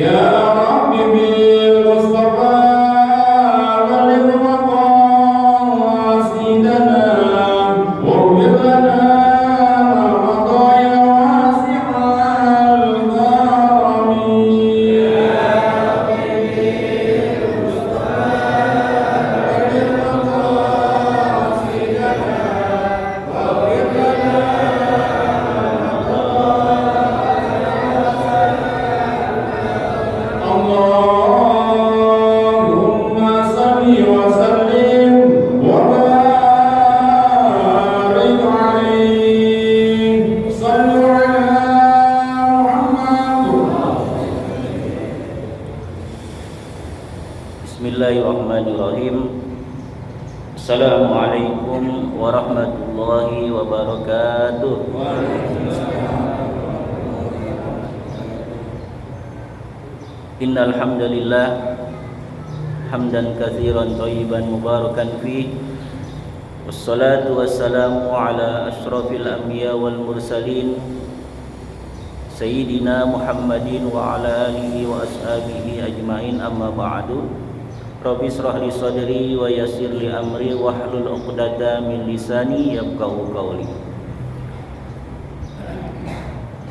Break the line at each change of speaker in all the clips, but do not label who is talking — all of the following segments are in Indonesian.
يا رب بالمصطفى بلغ مقاصدنا واغفر لنا ما مضى يا واسع الكرم اللهم صل وسلم وبارك عليه صلوا على محمد.
Bismillahirrahmanirrahim. Assalamualaikum warahmatullahi wabarakatuh. Innal hamdalillah hamdan katsiran thayyiban mubarakan fih. Wassalatu wassalamu ala asyrafil anbiya wal mursalin Sayyidina Muhammadin wa ala alihi wa ashabihi ajmain, amma ba'du. Rabbi israh li sadri wa yassir li amri wahlul 'uqdatam min lisani yafqahu qawli.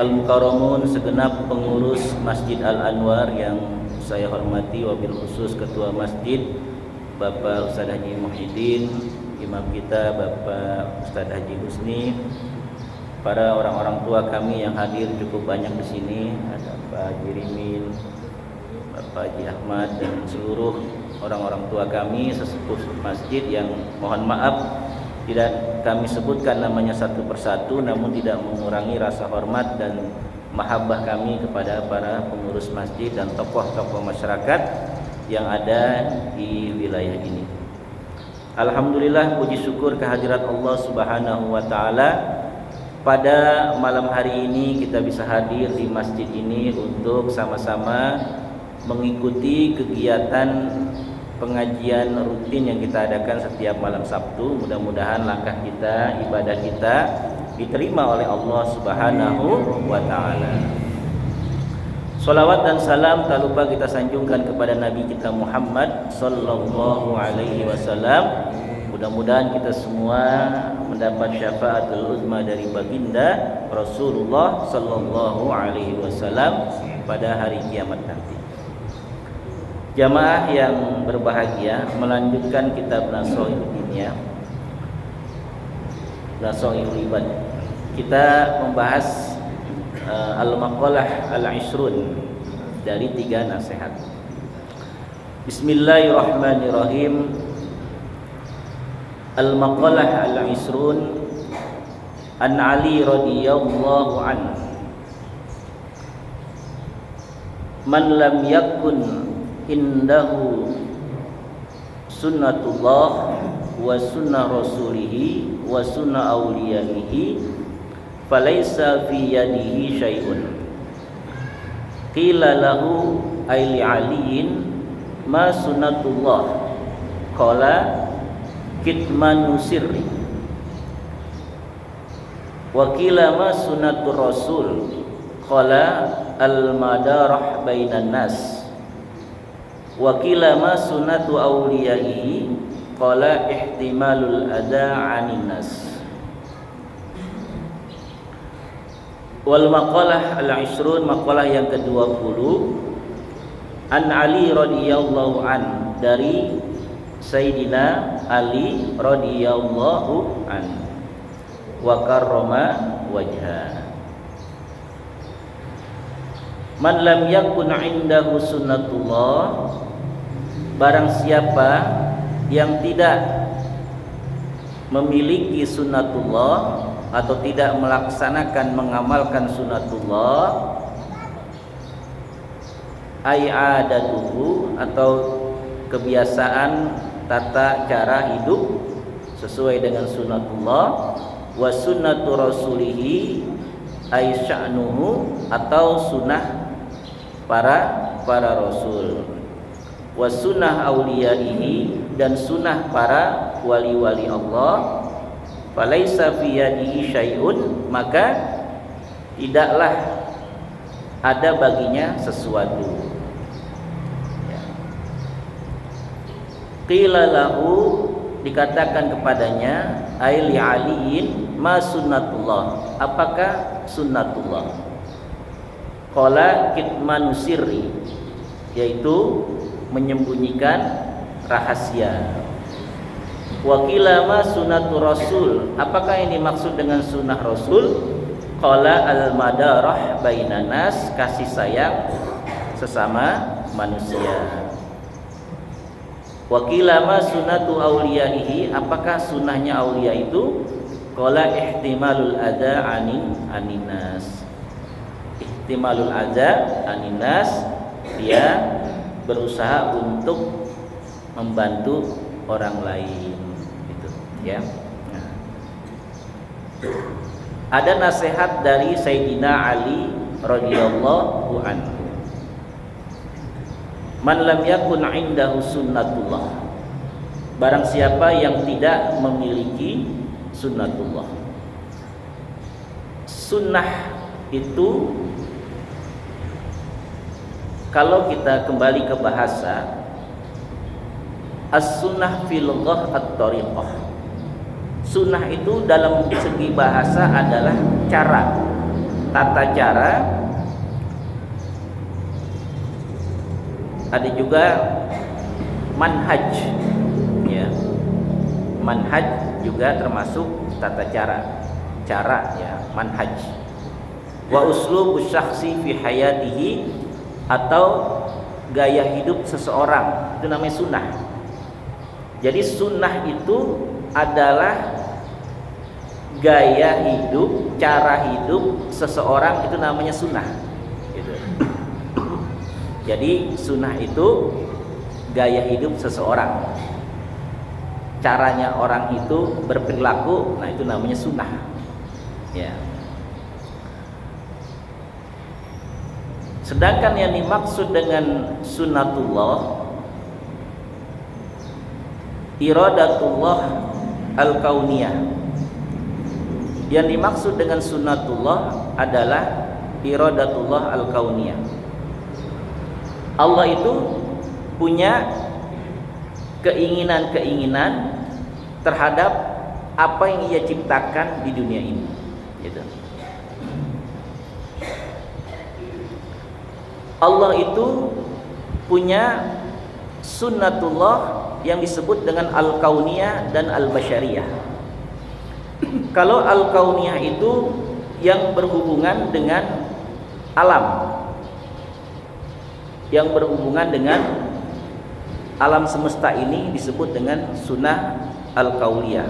Al-Mukarramun, segenap pengurus Masjid Al-Anwar yang saya hormati, wabil khusus Ketua Masjid Bapak Ustaz Haji Muhyiddin, Imam kita Bapak Ustaz Haji Husni, para orang-orang tua kami yang hadir cukup banyak di sini, ada Pak Haji Rimin, Bapak Haji Ahmad, dan seluruh orang-orang tua kami sesepuh masjid yang mohon maaf tidak kami sebutkan namanya satu persatu, namun tidak mengurangi rasa hormat dan mahabbah kami kepada para pengurus masjid dan tokoh-tokoh masyarakat yang ada di wilayah ini. Alhamdulillah, puji syukur kehadirat Allah Subhanahu wa taala. Pada malam hari ini kita bisa hadir di masjid ini untuk sama-sama mengikuti kegiatan pengajian rutin yang kita adakan setiap malam Sabtu. Mudah-mudahan langkah kita, ibadah kita diterima oleh Allah Subhanahu wa taala. Salawat dan salam tak lupa kita sanjungkan kepada Nabi kita Muhammad sallallahu alaihi wasallam. Mudah-mudahan kita semua mendapat syafaatul uzma dari baginda Rasulullah sallallahu alaihi wasallam pada hari kiamat nanti. Jamaah yang berbahagia, melanjutkan kitab Nasoihul Dinia, Nasoihul Ibad. Kita membahas Al-Maqalah Al-Ishrun dari 3 nasihat. Bismillahirrahmanirrahim. Al-Maqalah Al-Ishrun an Ali radhiyallahu anhu. Man lam yakun indahu sunnatullah wa sunnah rasulihi wa sunnah awliyaihi falaysa fi yadihi syai'un. Qila lahu ay li aliyin ma sunnatullah, qala kitmanu sirri. Wa qila ma sunnatur rasul, qala al madarah bainan nas. Wa qila ma sunnatu awliyaihi, qala ihtimalul adha 'anin nas. Wal maqalah al-ishrun, maqalah yang ke-20, an Ali radhiyallahu an, dari Sayyidina Ali radhiyallahu an, wa karrama wajha. Man lam yakun indahu sunnatullah, barang siapa yang tidak memiliki sunnatullah atau tidak melaksanakan, mengamalkan sunnatullah, ai adatuhu, atau kebiasaan tata cara hidup sesuai dengan sunnatullah, wa sunnatu rasulihi ai sya'nuhu, atau sunnah para rasul, wa sunnah auliyaihi, dan sunnah para wali-wali Allah, falaisa fi yadihi syai'un, maka tidaklah ada baginya sesuatu. qila lahu, dikatakan kepadanya, ai li aliin ma sunnatullah, apakah sunnatullah? Qala kitmanu sirri, yaitu menyembunyikan rahasia. Wa qila ma sunnatu rasul, apakah yang dimaksud dengan sunnah rasul? Qala al madarah bainan nas, kasih sayang sesama manusia. Wa qila ma sunnatu auliyaihi, apakah sunnahnya aulia itu? Qala ihtimalul adza aninas. Ihtimalul adza aninas, dia berusaha untuk membantu orang lain, gitu ya. Nah. Ada nasihat dari Sayyidina Ali radhiyallahu anhu. Man lam yakun indahu sunnatullah, barang siapa yang tidak memiliki sunnatullah. Sunnah itu, kalau kita kembali ke bahasa, as-sunnah fil lughah at-tariqah. Sunnah itu dalam segi bahasa adalah cara, tata cara. Ada juga manhaj, ya. Manhaj juga termasuk tata cara, ya, manhaj. Wa uslubu syakhsi fi hayatihi, atau gaya hidup seseorang, itu namanya sunnah. Jadi sunnah itu adalah gaya hidup, cara hidup seseorang, itu namanya sunnah, gitu. Jadi sunnah itu gaya hidup seseorang, caranya orang itu berperilaku, nah itu namanya sunnah, ya. Sedangkan yang dimaksud dengan sunnatullah, iradatullah al-kauniyah. Yang dimaksud dengan sunnatullah adalah iradatullah al-kauniyah. Allah itu punya keinginan-keinginan terhadap apa yang Ia ciptakan di dunia ini, gitu. Allah itu punya sunnatullah yang disebut dengan al-kauniyah dan al-basyariyah. Kalau al-kauniyah itu yang berhubungan dengan alam, yang berhubungan dengan alam semesta ini disebut dengan sunnah al-kauniyah.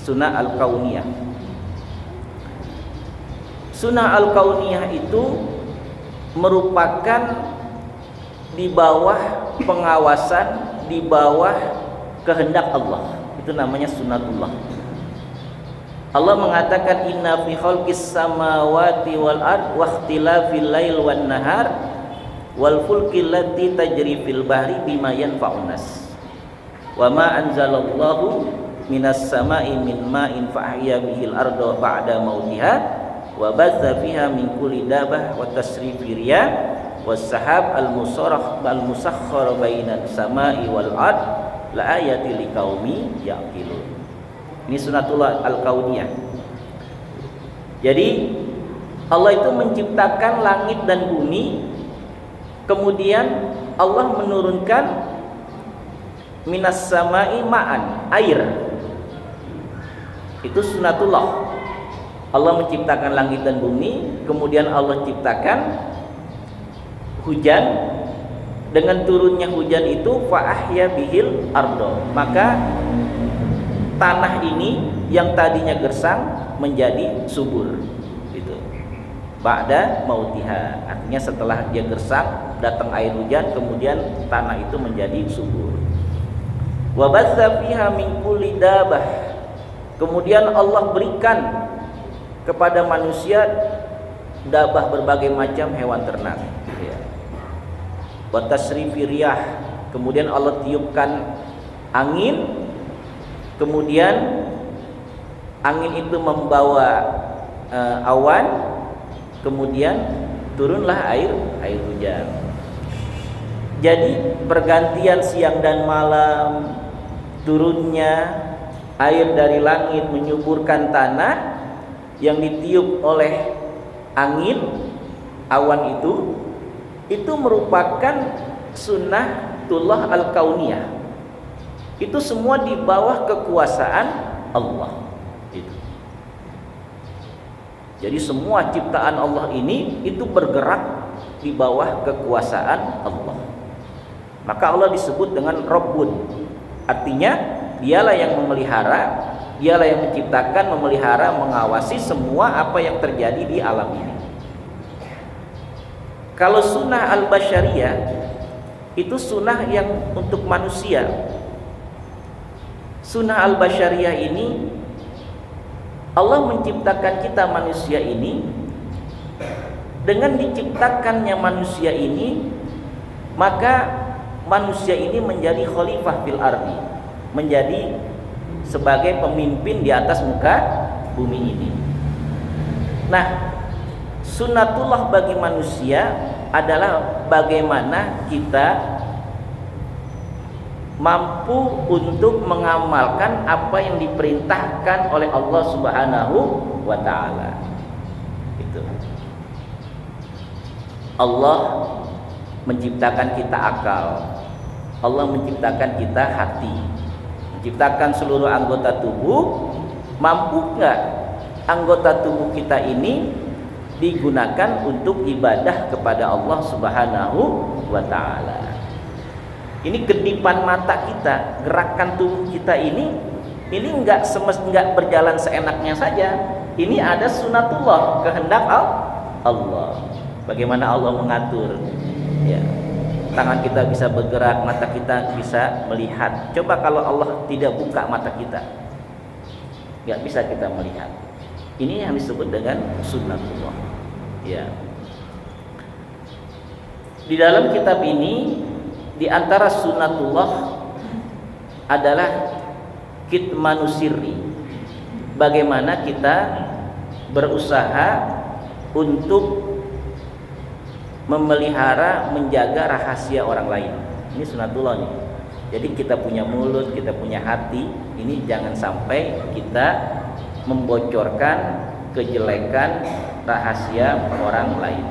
Sunnah al-kauniyah. Sunnah al-kauniyah itu merupakan di bawah pengawasan, di bawah kehendak Allah. Itu namanya sunnatullah. Allah mengatakan inna fi khalqis samawati wal ard wa ikhtilafil lail wan nahar wal fulki allati tajri fil bahri bima yanfa'un nas wa ma anzalallahu minas sama'i min ma'in fa ahya bihil arda ba'da mautiha wa batha fiha min kulli dabah wa tasrifi riyah was sahab al musakhkhar bainas sama'i wal ard la ayati liqaumi yaqilun. Ini sunnatullah al-kauniyah. Jadi Allah itu menciptakan langit dan bumi, kemudian Allah menurunkan minas sama'i ma'an, air. Itu sunnatullah. Allah menciptakan langit dan bumi, kemudian Allah ciptakan hujan. Dengan turunnya hujan itu fa ahya bihil ardo, maka tanah ini yang tadinya gersang menjadi subur, gitu. Ba'da mautiha, artinya setelah dia gersang datang air hujan, kemudian tanah itu menjadi subur. Wa batsa fiha min kulli dabah, kemudian Allah berikan kepada manusia dabah, berbagai macam hewan ternak, ya. Wa tasrifi riyah, kemudian Allah tiupkan angin, kemudian angin itu membawa awan, kemudian turunlah air hujan. Jadi pergantian siang dan malam, turunnya air dari langit menyuburkan tanah yang ditiup oleh angin, awan itu merupakan sunnatullah al-kauniyah. Itu semua di bawah kekuasaan Allah. Jadi semua ciptaan Allah ini itu bergerak di bawah kekuasaan Allah. Maka Allah disebut dengan Rabbun. Artinya dialah yang memelihara, dialah yang menciptakan, memelihara, mengawasi semua apa yang terjadi di alam ini. Kalau sunnah al-basyariyah itu sunnah yang untuk manusia. Sunnah al-basyariyah ini Allah menciptakan kita manusia ini. Dengan diciptakannya manusia ini, maka manusia ini menjadi khalifah fil ardi, menjadi sebagai pemimpin di atas muka bumi ini. Nah, sunnatullah bagi manusia adalah bagaimana kita mampu untuk mengamalkan apa yang diperintahkan oleh Allah Subhanahu wa taala. Itu. Allah menciptakan kita akal, Allah menciptakan kita hati, menciptakan seluruh anggota tubuh. Mampu nggak anggota tubuh kita ini digunakan untuk ibadah kepada Allah Subhanahu wa taala? Ini kedipan mata kita, gerakan tubuh kita ini enggak semestinya berjalan seenaknya saja. Ini ada sunnatullah, kehendak Allah. Bagaimana Allah mengatur, ya. Tangan kita bisa bergerak, mata kita bisa melihat. Coba kalau Allah tidak buka mata kita, nggak bisa kita melihat. Ini yang disebut dengan sunnatullah. Ya. Di dalam kitab ini, di antara sunnatullah adalah kitmanu sirri. Bagaimana kita berusaha untuk memelihara, menjaga rahasia orang lain. Ini sunnatullah nih. Jadi kita punya mulut, kita punya hati, ini jangan sampai kita membocorkan kejelekan rahasia orang lain.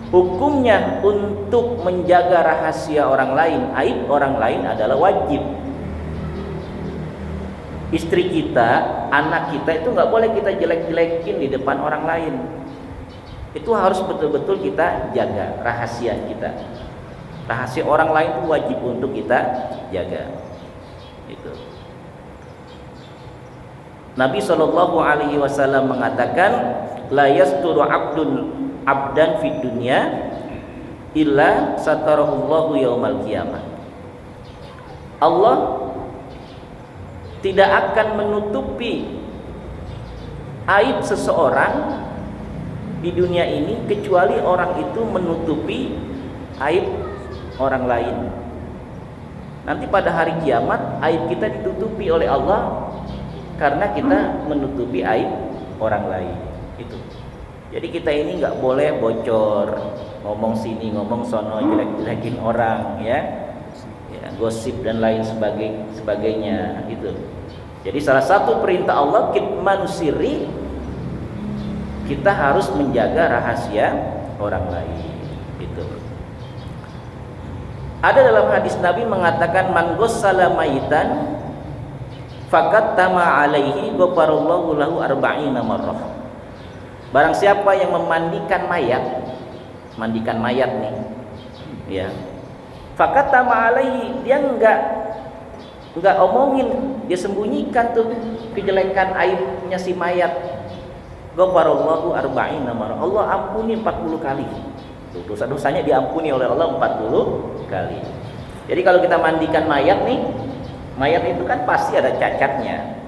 Hukumnya untuk menjaga rahasia orang lain, aib orang lain adalah wajib. Istri kita, anak kita itu nggak boleh kita jelek-jelekin di depan orang lain. Itu harus betul-betul kita jaga rahasia kita. Rahasia orang lain itu wajib untuk kita jaga. Itu. Nabi SAW mengatakan, la yasturu abdan fid dunya illa satarahullahu yaumal qiyamah. Allah tidak akan menutupi aib seseorang di dunia ini kecuali orang itu menutupi aib orang lain. Nanti pada hari kiamat aib kita ditutupi oleh Allah karena kita menutupi aib orang lain. Itu. Jadi kita ini nggak boleh bocor, ngomong sini, ngomong sono, jelek-jelekin orang, ya, gosip dan lain sebagainya. Itu. Jadi salah satu perintah Allah kitman sirri, kita harus menjaga rahasia orang lain. Itu. Ada dalam hadis Nabi mengatakan, man ghassala mayitan faqad tama alaihi ghafarallahu lahu arba'ina marrah. Barang siapa yang memandikan mayat nih, ya, faqad tama alaihi, dia enggak omongin, dia sembunyikan tuh kejelekan aibnya si mayat. Ghafarallahu arba'ina marrah. Allah ampuni 40 kali. Dosa-dosanya diampuni oleh Allah 40 kali. Jadi kalau kita mandikan mayat nih, mayat itu kan pasti ada cacatnya.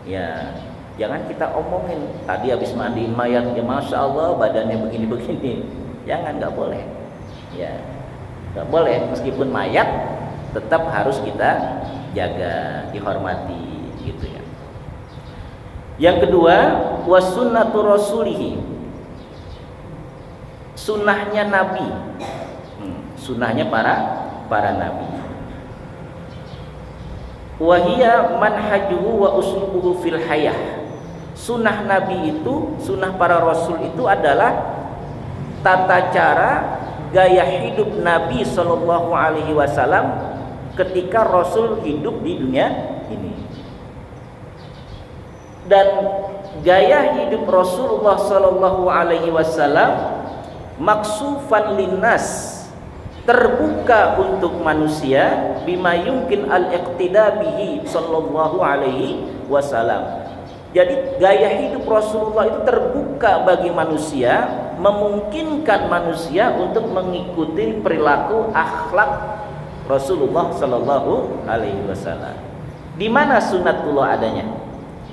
Ya, jangan kita omongin tadi habis mandiin mayat, ya masya Allah badannya begini-begini. Jangan, nggak boleh. Ya, nggak boleh. Meskipun mayat, tetap harus kita jaga, dihormati, gitu ya. Yang kedua, wasunnatu rasulihi, sunnahnya Nabi. sunnahnya para nabi. Wahia manhajuhu wa uslubuhu fil hayah. Sunnah nabi itu, sunnah para rasul itu adalah tata cara gaya hidup Nabi Shallallahu Alaihi Wasallam ketika Rasul hidup di dunia ini. Dan gaya hidup Rasulullah Shallallahu Alaihi Wasallam maksufan linnas, terbuka untuk manusia, bima yumkin al-iqtida bihi sallallahu alaihi wasallam. Jadi gaya hidup Rasulullah itu terbuka bagi manusia, memungkinkan manusia untuk mengikuti perilaku akhlak Rasulullah sallallahu alaihi wasallam. Di mana sunnatullah adanya?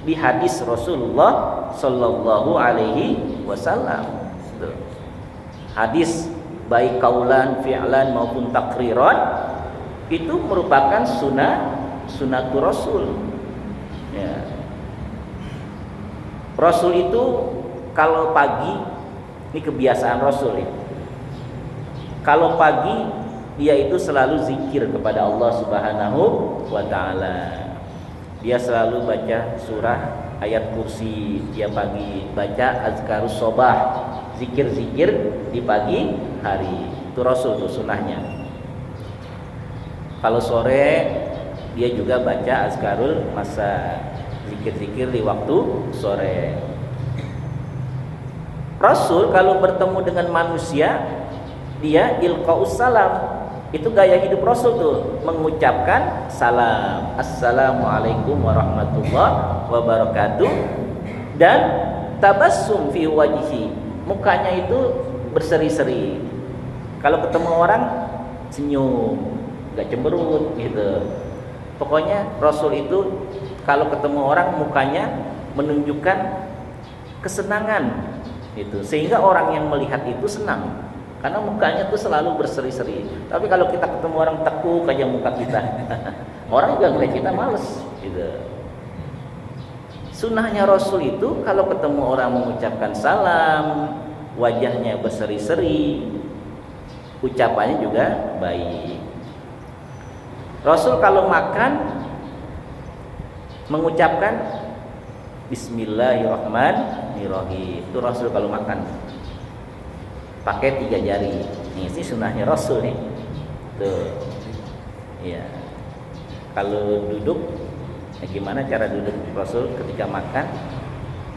Di hadis Rasulullah sallallahu alaihi wasallam. Hadis baik kaulan, fi'lan maupun takriran itu merupakan sunnatul Rasul. Ya. Rasul itu kalau pagi, ini kebiasaan Rasul ya. Kalau pagi dia itu selalu zikir kepada Allah Subhanahu wa taala. Dia selalu baca surah ayat kursi, dia pagi baca azkarus sobah, zikir-zikir di pagi hari. Itu Rasul, itu sunnahnya. Kalau sore dia juga baca azkarul masa, zikir-zikir di waktu sore. Rasul kalau bertemu dengan manusia dia ilqaus salam. Itu gaya hidup Rasul tuh, mengucapkan salam, assalamualaikum warahmatullahi wabarakatuh, dan tabassum fi wajhi, mukanya itu berseri-seri. Kalau ketemu orang senyum, gak cemberut gitu. Pokoknya Rasul itu kalau ketemu orang mukanya menunjukkan kesenangan gitu, sehingga orang yang melihat itu senang. Karena mukanya tuh selalu berseri-seri. Tapi kalau kita ketemu orang tekuk aja muka kita, orang juga ngeliat kita males gitu. Sunnahnya Rasul itu kalau ketemu orang mengucapkan salam, wajahnya berseri-seri, ucapannya juga baik. Rasul kalau makan mengucapkan Bismillahirrahmanirrahim. Itu Rasul kalau makan pakai 3 jari. Ini sunnahnya Rasul nih. Tuh. Ya. Kalau duduk, gimana cara duduk Rasul ketika makan?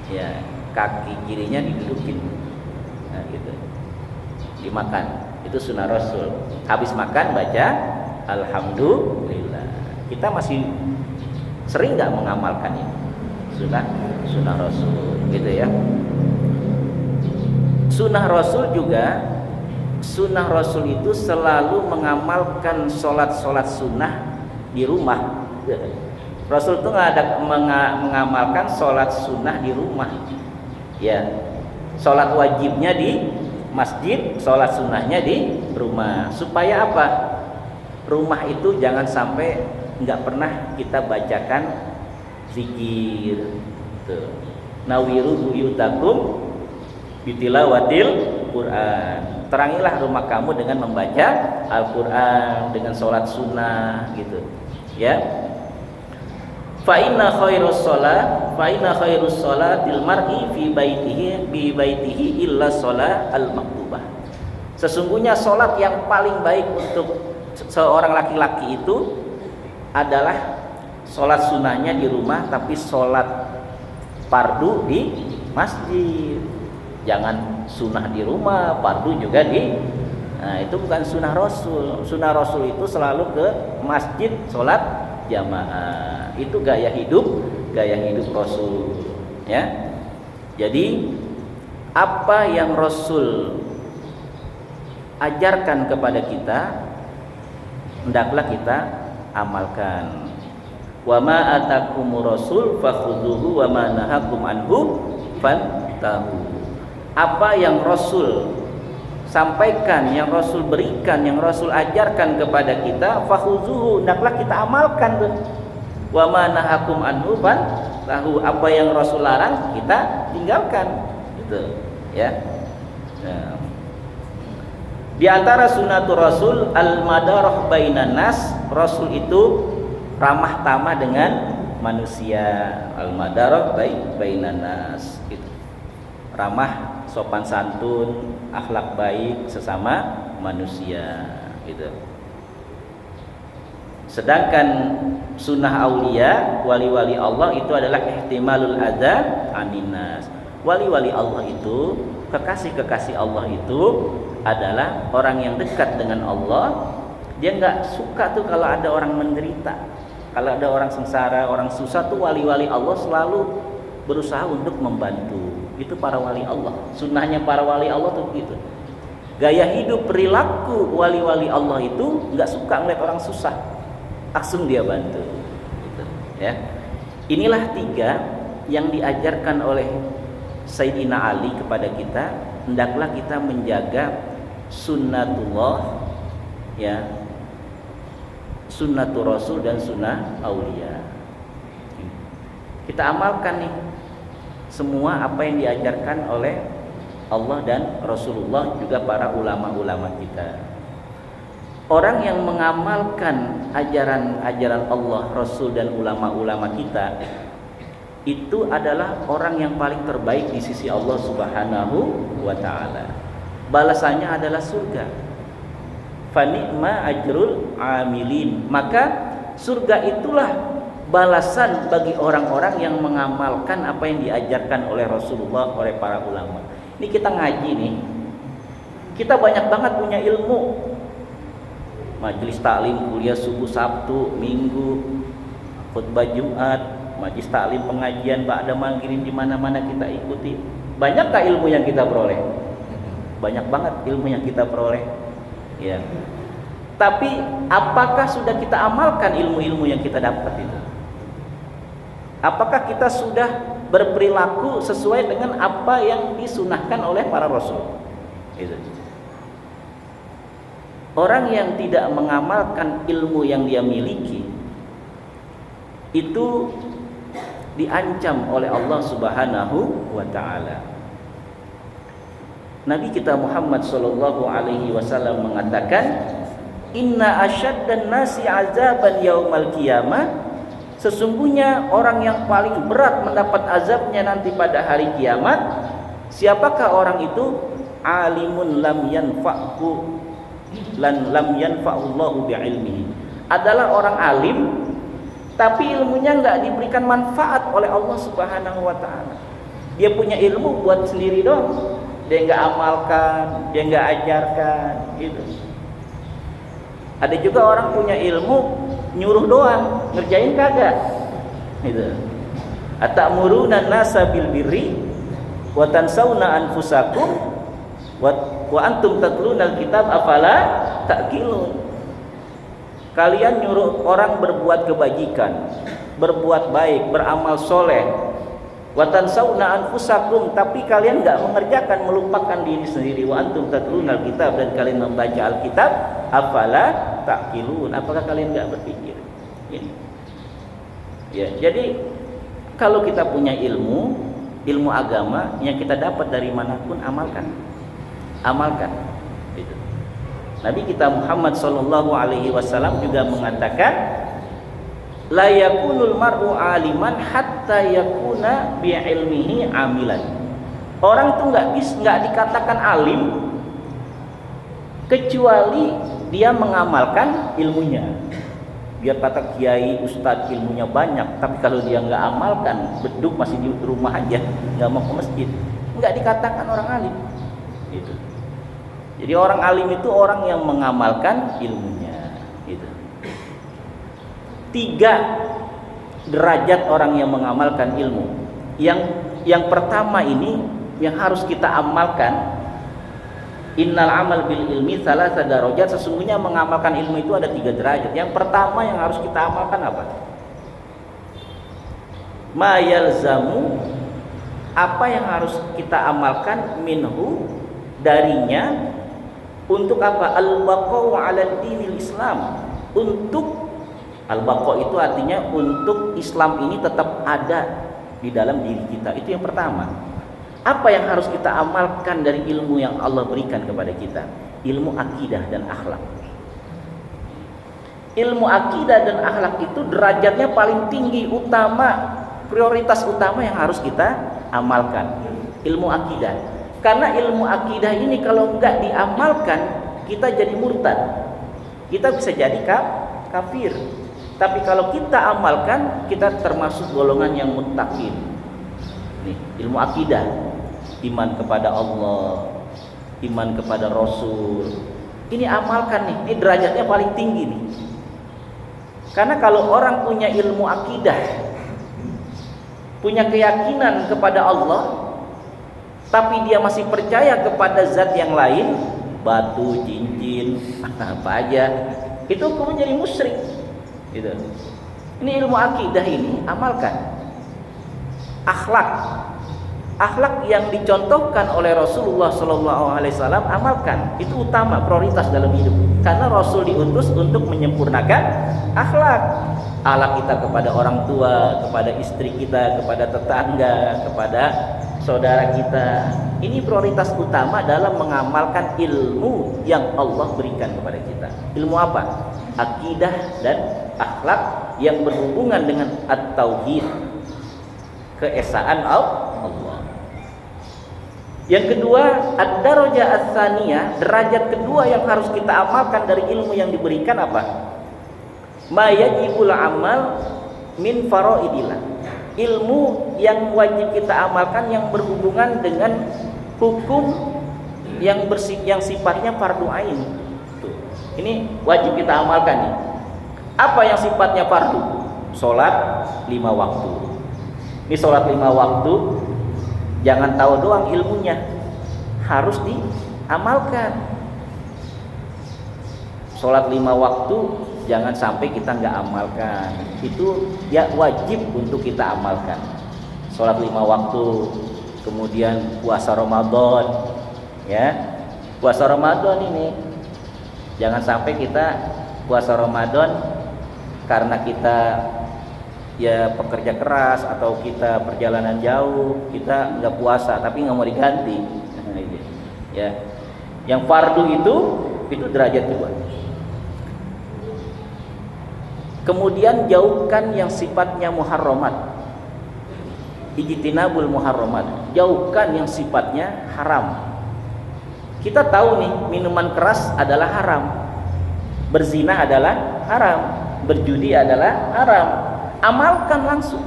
Ya, kaki kirinya didudukin. Nah, gitu. Dimakan. Itu sunnah Rasul. Habis makan baca alhamdulillah. Kita masih sering nggak mengamalkan ini? Sunnah Rasul, gitu ya. Sunnah Rasul juga, sunnah Rasul itu selalu mengamalkan sholat sunnah di rumah. Rasul itu nggak ada mengamalkan sholat sunnah di rumah. Ya, sholat wajibnya di masjid, sholat sunnahnya di rumah. Supaya apa? Rumah itu jangan sampai nggak pernah kita bacakan zikir. Tuh. Nawiru buyutakum bitilawatil Quran. Terangilah rumah kamu dengan membaca Al-Quran, dengan sholat sunnah gitu. Ya. Fa inna khairus sholatil mar'i fi baitihi illa sholat al-maktubah. Sesungguhnya sholat yang paling baik untuk seorang laki-laki itu adalah sholat sunnahnya di rumah, tapi sholat fardu di masjid. Jangan sunnah di rumah, fardu juga di. Nah, itu bukan sunnah Rasul. Sunnah Rasul itu selalu ke masjid sholat jamaah. Itu gaya hidup Rasul. Ya. Jadi apa yang Rasul ajarkan kepada kita, hendaklah kita amalkan. Wa ma atakumur rasul fakhudhuhu wa ma nahakum anhu fantahu. Apa yang Rasul sampaikan, yang Rasul berikan, yang Rasul ajarkan kepada kita, fakhuzuhu, hendaklah kita amalkan tuh. Wa ma nahakum anhu fantahu. Apa yang Rasul larang kita tinggalkan, gitu ya. Nah. Di antara sunnatur Rasul al-madarah bainan nas, Rasul itu ramah tamah dengan manusia. Al-madarah bainan nas, gitu. Ramah, sopan santun, akhlak baik sesama manusia, gitu. Sedangkan sunnah aulia, wali-wali Allah itu adalah ihtimalul adza anin nas. Wali-wali Allah itu, kekasih-kekasih Allah itu adalah orang yang dekat dengan Allah. Dia nggak suka tuh kalau ada orang menderita, kalau ada orang sengsara, orang susah tuh wali-wali Allah selalu berusaha untuk membantu. Itu para wali Allah. Sunnahnya para wali Allah tuh gitu. Gaya hidup perilaku wali-wali Allah itu nggak suka ngeliat orang susah, langsung dia bantu. Gitu, ya. Inilah 3 yang diajarkan oleh Sayyidina Ali kepada kita. Hendaklah kita menjaga sunnatullah, ya, sunnatur Rasul dan sunnah aulia. Kita amalkan nih semua apa yang diajarkan oleh Allah dan Rasulullah, juga para ulama-ulama kita. Orang yang mengamalkan ajaran-ajaran Allah, Rasul dan ulama-ulama kita, itu adalah orang yang paling terbaik di sisi Allah Subhanahu wa ta'ala. Balasannya adalah surga. Fa ni'ma ajrul amilin. Maka surga itulah balasan bagi orang-orang yang mengamalkan apa yang diajarkan oleh Rasulullah, oleh para ulama. Ini kita ngaji nih, kita banyak banget punya ilmu. Majelis taklim, kuliah subuh, Sabtu, Minggu, khutbah Jumat, majelis taklim, pengajian ba'da maghrib, di mana-mana kita ikuti. Banyakkah ilmu yang kita peroleh? Banyak banget ilmu yang kita peroleh, ya. Tapi apakah sudah kita amalkan ilmu-ilmu yang kita dapat itu? Apakah kita sudah berperilaku sesuai dengan apa yang disunahkan oleh para rasul? Itu. Orang yang tidak mengamalkan ilmu yang dia miliki itu diancam oleh Allah Subhanahu wa ta'ala. Nabi kita Muhammad sallallahu alaihi wasallam mengatakan, inna asyaddan nasi azaban yaumal qiyamah, sesungguhnya orang yang paling berat mendapat azabnya nanti pada hari kiamat. Siapakah orang itu? Alimun lam yanfa'ullahu bi'ilmihi, adalah orang alim tapi ilmunya nggak diberikan manfaat oleh Allah Subhanahu wa ta'ala. Dia punya ilmu buat sendiri dong, dia nggak amalkan, dia nggak ajarkan, gitu. Ada juga orang punya ilmu nyuruh doang, ngerjain kagak, gitu. Atamuruna nasa bil birri wa tansawna anfusakum wa antum tatlunal kitab afala ta'qilun. Kalian nyuruh orang berbuat kebajikan, berbuat baik, beramal soleh. Wa tansawna anfusakum, tapi kalian enggak mengerjakan, melupakan diri sendiri. Wa antum tatlunal kitab, dan kalian membaca Alkitab. Afala ta'qilun, apakah kalian enggak berpikir? Ini. Ya, jadi kalau kita punya ilmu agama yang kita dapat dari manapun, amalkan. Itu. Nabi kita Muhammad sallallahu alaihi wasallam juga mengatakan, la yakunul mar'u aliman hatta yakuna bi ilmihi amilan. Orang tuh enggak dikatakan alim kecuali dia mengamalkan ilmunya. Biar kata kiai, ustadz ilmunya banyak, tapi kalau dia enggak amalkan, beduk masih di rumah aja, enggak mau ke masjid, enggak dikatakan orang alim. Gitu. Jadi orang alim itu orang yang mengamalkan ilmunya, gitu. 3 derajat orang yang mengamalkan ilmu. Yang pertama ini yang harus kita amalkan, innal amal bil ilmi tsalatsa darajat, sesungguhnya mengamalkan ilmu itu ada 3 derajat. Yang pertama yang harus kita amalkan apa? Ma yalzamu, apa yang harus kita amalkan, minhu, darinya, untuk apa? Al-baqa'u 'ala dinil Islam. Untuk al-baqa' itu artinya untuk Islam ini tetap ada di dalam diri kita. Itu yang pertama. Apa yang harus kita amalkan dari ilmu yang Allah berikan kepada kita? ilmu akidah dan akhlak. Ilmu akidah dan akhlak itu derajatnya paling tinggi, utama, prioritas utama yang harus kita amalkan. Ilmu akidah. Karena ilmu akidah ini kalau enggak diamalkan, kita jadi murtad. Kita bisa jadi kafir. Tapi kalau kita amalkan, kita termasuk golongan yang muttaqin. Nih, ilmu akidah, iman kepada Allah, iman kepada Rasul. Ini amalkan nih, ini derajatnya paling tinggi nih. Karena kalau orang punya ilmu akidah, punya keyakinan kepada Allah, tapi dia masih percaya kepada zat yang lain, batu, cincin, apa aja, itu hukumnya jadi musyrik. Gitu. Ini ilmu akidah ini amalkan. Akhlak yang dicontohkan oleh Rasulullah SAW amalkan. Itu utama, prioritas dalam hidup. Karena Rasul diutus untuk menyempurnakan akhlak. Akhlak kita kepada orang tua, kepada istri kita, kepada tetangga, kepada saudara kita. Ini prioritas utama dalam mengamalkan ilmu yang Allah berikan kepada kita. Ilmu apa? Akidah dan akhlak yang berhubungan dengan at-tauhid, keesaan Allah. Yang kedua, ad-darajah ats-tsaniyah, derajat kedua yang harus kita amalkan dari ilmu yang diberikan apa? Ma yajibul amal min faraidillah. Ilmu yang wajib kita amalkan yang berhubungan dengan hukum yang sifatnya fardu ain. Tuh. Ini wajib kita amalkan nih. Apa yang sifatnya fardu? Sholat 5 waktu. Ini sholat 5 waktu, jangan tahu doang ilmunya, harus diamalkan. Sholat 5 waktu, jangan sampai kita nggak amalkan. Itu ya wajib untuk kita amalkan. Sholat 5 waktu, kemudian puasa Ramadan, ya puasa Ramadan ini, jangan sampai kita puasa Ramadan karena kita ya pekerja keras atau kita perjalanan jauh, kita nggak puasa tapi nggak mau diganti. Ya, yang fardu itu derajat kedua. Kemudian jauhkan yang sifatnya muharramat. Ijtinabul muharramat, jauhkan yang sifatnya haram. Kita tahu nih, minuman keras adalah haram, berzina adalah haram, berjudi adalah haram. Amalkan langsung,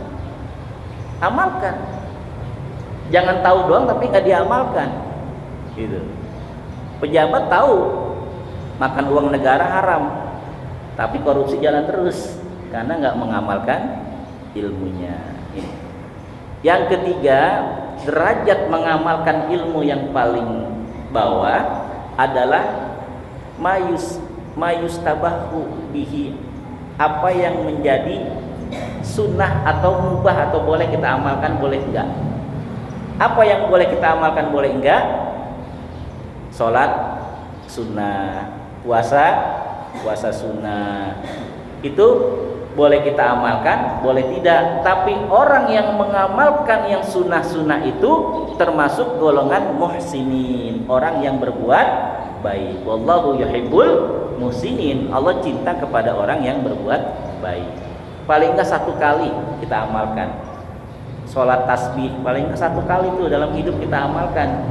amalkan. Jangan tahu doang tapi nggak diamalkan. Gitu. Pejabat tahu makan uang negara haram, tapi korupsi jalan terus karena nggak mengamalkan ilmunya. Yang ketiga, derajat mengamalkan ilmu yang paling bawah adalah mayustabahu bihi, apa yang menjadi sunnah atau mubah atau boleh kita amalkan, boleh enggak. Apa yang boleh kita amalkan, boleh enggak? Sholat sunnah, puasa sunnah, itu boleh kita amalkan, boleh tidak. Tapi orang yang mengamalkan yang sunnah-sunnah itu termasuk golongan muhsinin, orang yang berbuat baik. Wallahu yuhibbul muhsinin. Allah cinta kepada orang yang berbuat baik. Paling enggak 1 kali kita amalkan. Sholat tasbih paling enggak 1 kali itu dalam hidup kita amalkan.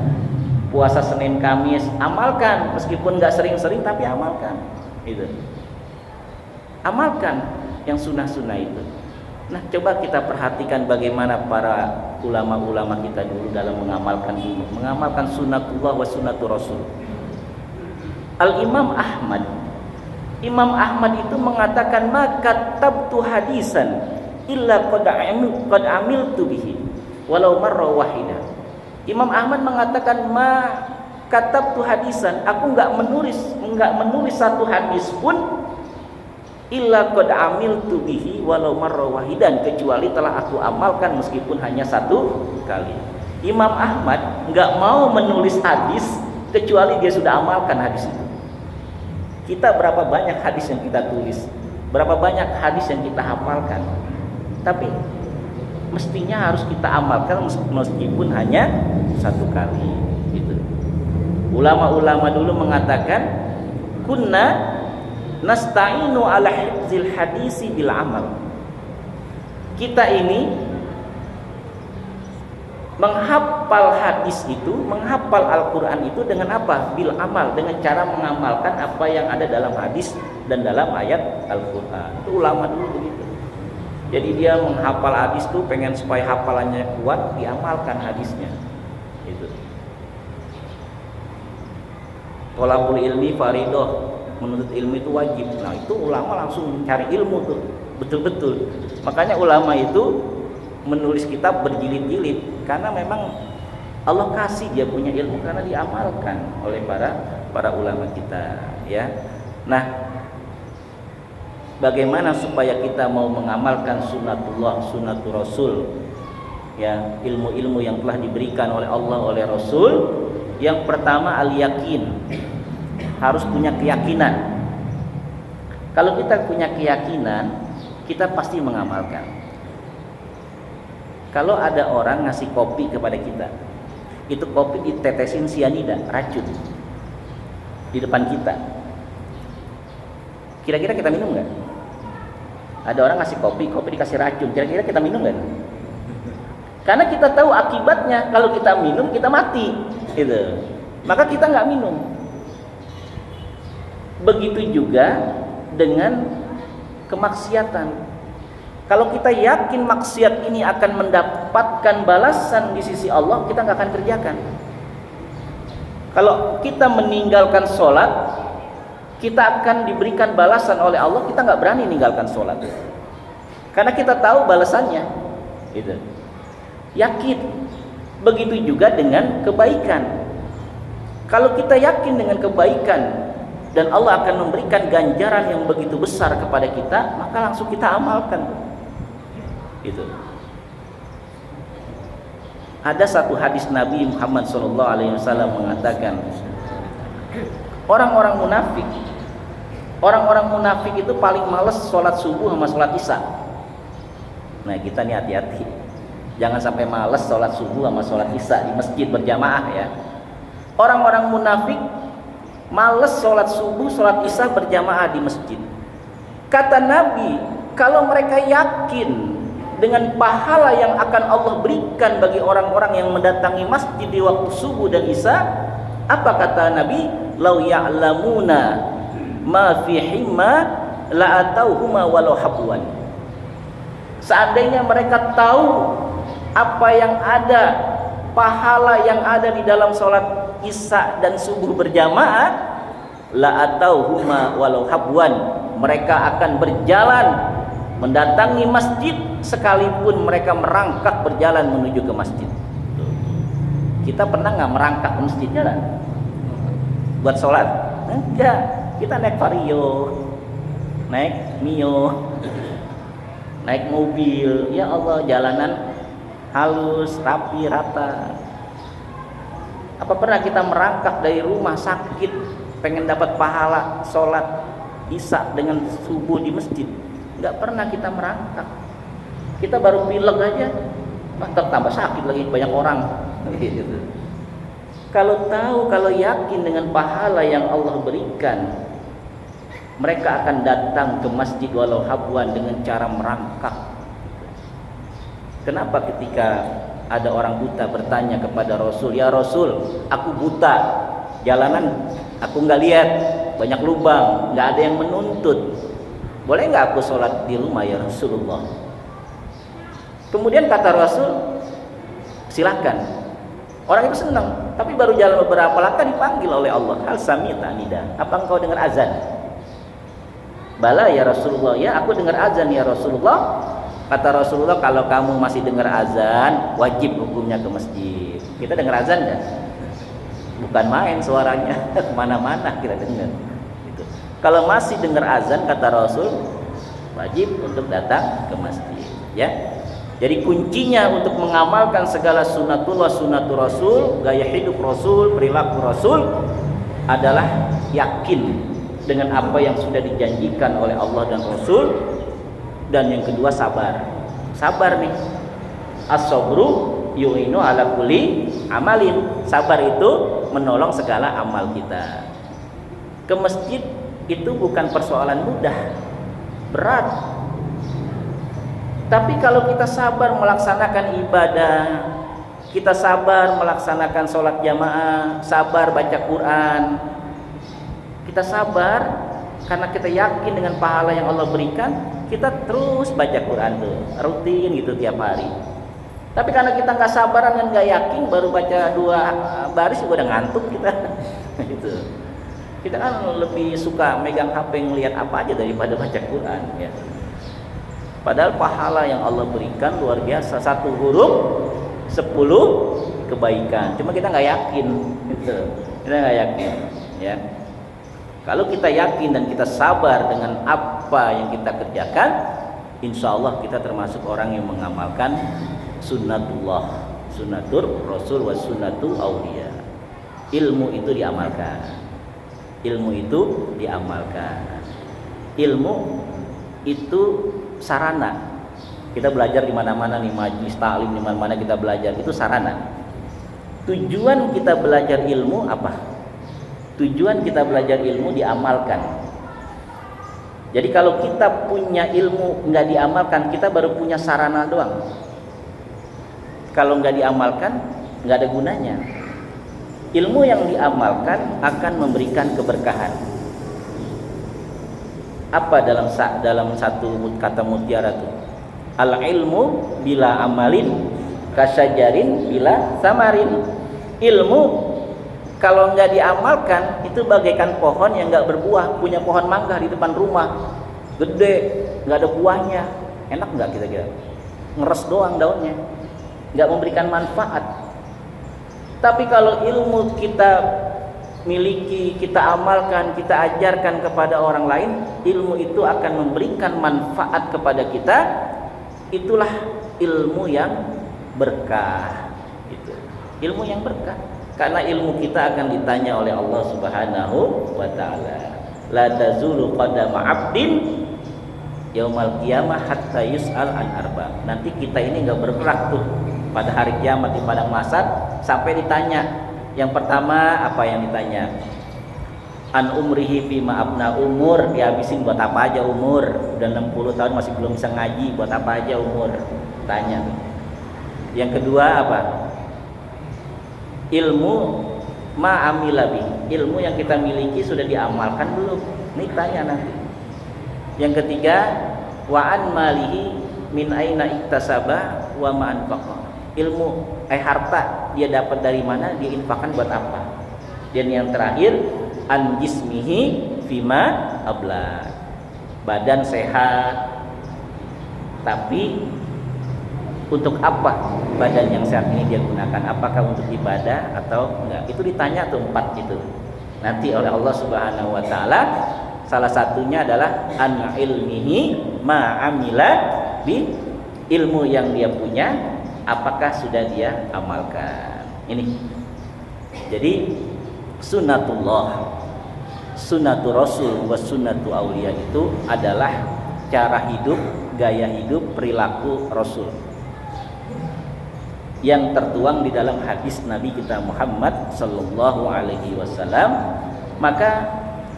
Puasa Senin Kamis amalkan, meskipun enggak sering-sering tapi amalkan. Gitu. Amalkan yang sunnah-sunnah itu. Nah, coba kita perhatikan bagaimana para ulama-ulama kita dulu dalam mengamalkan ini, mengamalkan sunnatullah wa sunnatur Rasul. Al-Imam Ahmad itu mengatakan, maka tabtu hadisan illa qad amiltu bihi walau marra wahidah. Imam Ahmad mengatakan, ma katabtu hadisan, aku enggak menulis satu hadis pun illa qad amiltu bihi walau marra wahidan, kecuali telah aku amalkan meskipun hanya 1 kali. Imam Ahmad enggak mau menulis hadis kecuali dia sudah amalkan hadis itu. Kita berapa banyak hadis yang kita tulis, berapa banyak hadis yang kita hafalkan, tapi mestinya harus kita amalkan meskipun hanya 1 kali. Gitu. Ulama-ulama dulu mengatakan kunna nasta'inu ala hifzil hadisi bil amal. Kita ini menghafal hadis itu, menghafal Al-Quran itu dengan apa? Bil amal, dengan cara mengamalkan apa yang ada dalam hadis dan dalam ayat Al-Quran. Itu ulama dulu begitu. Jadi dia menghafal hadis tuh pengen supaya hafalannya kuat, diamalkan hadisnya. Itu. Thalabul ilmi faridoh, menuntut ilmu itu wajib. Nah itu ulama langsung mencari ilmu tuh, betul-betul. Makanya ulama itu menulis kitab berjilid-jilid, karena memang Allah kasih dia punya ilmu karena diamalkan oleh para ulama kita, ya. Nah, bagaimana supaya kita mau mengamalkan sunnatullah, sunnatur Rasul, ya, ilmu-ilmu yang telah diberikan oleh Allah, oleh Rasul? Yang pertama al-yakin, harus punya keyakinan. Kalau kita punya keyakinan, kita pasti mengamalkan. Kalau ada orang ngasih kopi kepada kita, itu kopi ditetesin sianida, racun, di depan kita, kira-kira kita minum nggak? Ada orang ngasih kopi dikasih racun, kira-kira kita minum nggak? Karena kita tahu akibatnya, kalau kita minum kita mati, gitu. Maka kita nggak minum. Begitu juga dengan kemaksiatan. Kalau kita yakin maksiat ini akan mendapatkan balasan di sisi Allah, kita nggak akan kerjakan. Kalau kita meninggalkan sholat, kita akan diberikan balasan oleh Allah, kita nggak berani meninggalkan sholat. Karena kita tahu balasannya. Gitu. Yakin. Begitu juga dengan kebaikan. Kalau kita yakin dengan kebaikan dan Allah akan memberikan ganjaran yang begitu besar kepada kita, maka langsung kita amalkan. Gitu. Ada satu hadis Nabi Muhammad SAW mengatakan, orang-orang munafik itu paling males sholat subuh sama sholat isya. Nah kita nih hati-hati, jangan sampai males sholat subuh sama sholat isya di masjid berjamaah, ya. Orang-orang munafik males sholat subuh, sholat isya berjamaah di masjid. Kata Nabi, kalau mereka yakin dengan pahala yang akan Allah berikan bagi orang-orang yang mendatangi masjid di waktu subuh dan isya, apa kata Nabi? Lau ya'lamuna ma fihima la'atauhuma walau habwan. Seandainya mereka tahu apa yang ada, pahala yang ada di dalam sholat isya dan subuh berjamaah, la'atauhuma walau habwan, mereka akan berjalan mendatangi masjid sekalipun mereka merangkak berjalan menuju ke masjid. Kita pernah nggak merangkak ke masjid jalan buat sholat? Enggak, kita naik Vario, naik Mio, naik mobil. Ya Allah, jalanan halus, rapi, rata. Apa pernah kita merangkak dari rumah sakit pengen dapat pahala sholat isya dengan subuh di masjid? Nggak pernah kita merangkak. Kita baru pilek aja, tambah sakit lagi, banyak orang. Gitu. Kalau tahu, kalau yakin dengan pahala yang Allah berikan, mereka akan datang ke masjid walau habwan dengan cara merangkak. Kenapa ketika ada orang buta bertanya kepada Rasul, ya Rasul, aku buta, jalanan aku nggak lihat, banyak lubang, nggak ada yang menuntut, boleh nggak aku sholat di rumah ya Rasulullah? Kemudian kata Rasul, silakan. Orang itu senang, tapi baru jalan beberapa langkah dipanggil oleh Allah, hal sami'ta nida, apa engkau dengar azan? Bala ya Rasulullah, ya aku dengar azan ya Rasulullah. Kata Rasulullah, kalau kamu masih dengar azan, wajib hukumnya ke masjid. Kita dengar azan kan? Bukan main suaranya, kemana-mana kita dengar. Gitu. Kalau masih dengar azan, kata Rasul, wajib untuk datang ke masjid. Ya. Jadi kuncinya untuk mengamalkan segala sunnatullah, sunnatur Rasul, gaya hidup Rasul, perilaku Rasul adalah yakin dengan apa yang sudah dijanjikan oleh Allah dan Rasul. Dan yang kedua sabar. Sabar nih. As-sabru yu'inu ala kulli amalin. Sabar itu menolong segala amal kita. Ke masjid itu bukan persoalan mudah, berat. Tapi kalau kita sabar melaksanakan ibadah, kita sabar melaksanakan sholat jamaah, sabar baca Quran, kita sabar karena kita yakin dengan pahala yang Allah berikan, kita terus baca Quran tuh, rutin gitu tiap hari. Tapi karena kita nggak sabaran dan nggak yakin, baru baca 2 baris juga udah ngantuk kita. Gitu. Kita kan lebih suka megang HP ngelihat apa aja daripada baca Quran, ya. Padahal pahala yang Allah berikan luar biasa, 1 huruf 10 kebaikan. Cuma kita nggak yakin, gitu. Kita nggak yakin, ya. Kalau kita yakin dan kita sabar dengan apa yang kita kerjakan, insya Allah kita termasuk orang yang mengamalkan sunnatullah, sunnatur Rasul wa sunnatu auliya. Ilmu itu diamalkan. Ilmu itu diamalkan. Ilmu itu sarana. Kita belajar di mana-mana nih, majlis taklim di mana-mana kita belajar, itu sarana. Tujuan kita belajar ilmu apa? Tujuan kita belajar ilmu diamalkan. Jadi kalau kita punya ilmu nggak diamalkan, kita baru punya sarana doang. Kalau nggak diamalkan, nggak ada gunanya. Ilmu yang diamalkan akan memberikan keberkahan. Apa dalam satu kata mutiara itu? Al ilmu bila amalin kasyajarin bila samarin. Ilmu kalau nggak diamalkan itu bagaikan pohon yang nggak berbuah. Punya pohon mangga di depan rumah, gede, nggak ada buahnya. Enak nggak kira-kira? Ngeres doang daunnya, nggak memberikan manfaat. Tapi kalau ilmu kita miliki, kita amalkan, kita ajarkan kepada orang lain, ilmu itu akan memberikan manfaat kepada kita. Itulah ilmu yang berkah. Itu ilmu yang berkah. Karena ilmu kita akan ditanya oleh Allah Subhanahu wa taala. La tazulu qadama 'abdin yaumal qiyamah hatta yus'al an arba. Nanti kita ini enggak bergerak tuh pada hari kiamat di padang mahsyar sampai ditanya. Yang pertama apa yang ditanya? An umrihi fima abna, umur dihabisin buat apa aja umur? Udah 60 tahun masih belum bisa ngaji, buat apa aja umur? Tanya. Yang kedua apa? Ilmu ma'amilabi, ilmu yang kita miliki sudah diamalkan belum? Ini tanya nanti. Yang ketiga, wa'an malihi min aina iktasaba wa ma'anfaqa. Ilmu harta dia dapat dari mana, dia infakkan buat apa? Dan yang terakhir, an jismihi fima abla. Badan sehat, tapi untuk apa badan yang sehat ini dia gunakan? Apakah untuk ibadah atau enggak? Itu ditanya tuh 4 itu. Nanti oleh Allah Subhanahu wa taala, salah satunya adalah an ilmihi ma amila bi, ilmu yang dia punya apakah sudah dia amalkan. Ini. Jadi sunnatullah, sunnatur Rasul wa sunnatu auliya itu adalah cara hidup, gaya hidup, perilaku Rasul yang tertuang di dalam hadis Nabi kita Muhammad sallallahu alaihi wasallam. Maka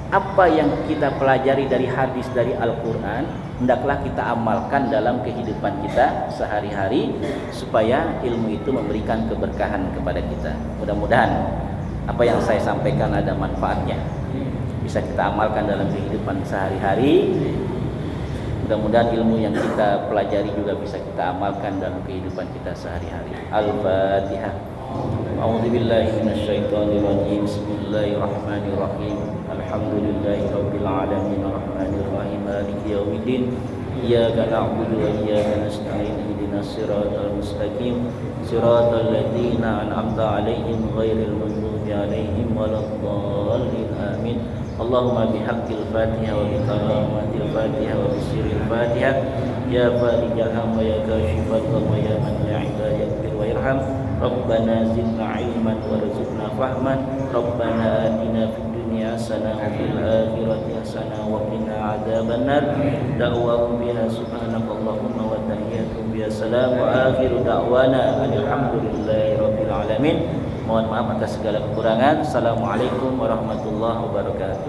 apa yang kita pelajari dari hadis, dari Al-Qur'an, hendaklah kita amalkan dalam kehidupan kita sehari-hari supaya ilmu itu memberikan keberkahan kepada kita. Mudah-mudahan apa yang saya sampaikan ada manfaatnya, bisa kita amalkan dalam kehidupan sehari-hari. Mudah-mudahan ilmu yang kita pelajari juga bisa kita amalkan dalam kehidupan kita sehari-hari. Al-Fatihah. A'udzubillahi minasyaitonir rajim. Bismillahirrahmanirrahim. Alhamdulillahirabbil alamin arrahmanir rahim maliki yaumiddin. Iyyaka na'budu wa iyyaka nasta'in ihdinas siratal mustaqim siratal ladzina an'amta 'alaihim ghairil maghdubi 'alaihim waladdallin. Amin. Allahumma bihaqqil Fatihah wa bi karamatil Fatihah wa bi sirril Fatihah ya farijal ham wa ya kashifal gham wa ya man la ilaha yaghfir wa yarham. Rabbana zidna ilman warzuqna fahman. Rabbana atina fid dunya hasanah wa fil akhirati hasanah wa qina adzabannar. Da'wahum biha subhanakallahumma wa tahiyyatuhum biha salam wa akhiru da'wana alhamdulillahi rabbil alamin. Mohon maaf atas segala kekurangan. Assalamualaikum warahmatullahi wabarakatuh.